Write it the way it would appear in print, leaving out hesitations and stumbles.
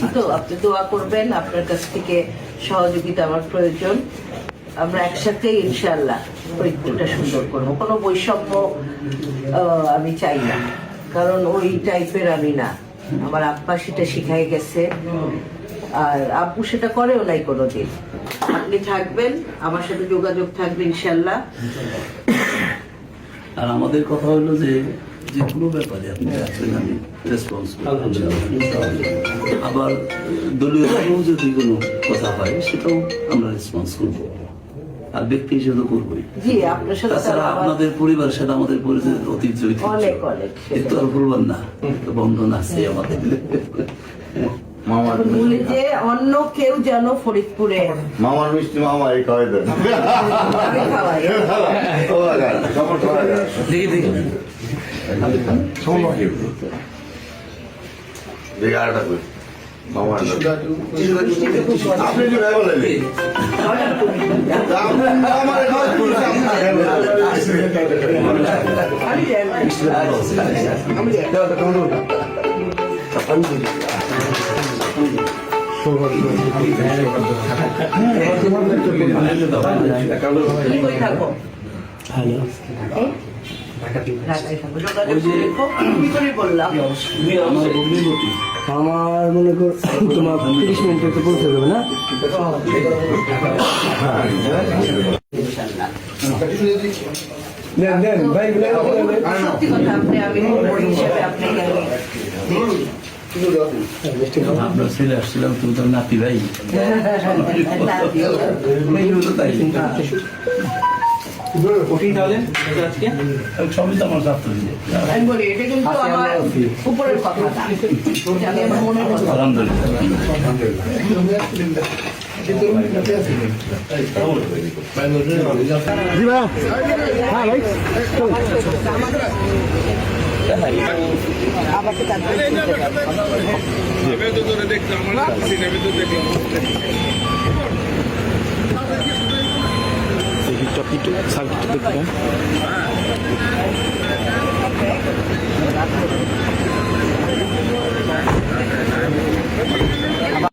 দিচ্ছি তো, আপনি দোয়া করবেন, আপনার কাছ থেকে সহযোগিতা আমার প্রয়োজন। আমরা একসাথে ইনশাআল্লাহ পরীক্ষাটা সুন্দর করবো। কোনো বৈষম্য আমি চাই না, কারণ ওই টাইপের আমি না। আমার আব্বা সেটা শিখাই গেছে, আর আব্বু সেটা করেও নাই কোনোদিন। আপনি থাকবেন, আমার সাথে যোগাযোগ থাকবে ইনশাআল্লাহ। আর আমাদের কথা হলো যে যে কোনো ব্যাপারে আপনি আসবেন, আমি রেসপন্স আবার দলীয় যদি কোনো কথা হয় সেটাও আমরা রেসপন্স করবো, আর ব্যক্তি হিসেবে করবোই। জি, আপনার সাথে তাছাড়া আপনাদের পরিবারের সাথে আমাদের ঐতিহ্য অনেক অনেক তো আর ভুলবেন না, বন্ধন আছে আমাদের। বলি যে অন্য কেউ যেন ফরিদপুরে মামার মিষ্টি মামা এই খাওয়াই দেন। আমি খাওয়াই। দেখি দেখি দেখি আরেকটা করি মামার আপনি যে ভাই বলেন আমার আমার মনে কর তোমার 30 মিনিট একটু পৌঁছে যাবে না? দেন দেন ভাই, সত্যি কথা, আপনি আমি হিসেবে আপনাকে আপনার ছেলে আসছিলাম, তুমি তো নাতি ভাই তাই সবই তো আমার ছাত্র। আমি বলি এটা কিন্তু আমার উপরের কথা না, আমি আমার মনের কথা। জি ভাই, হ্যাঁ ভাই, সার্কিট দেখতে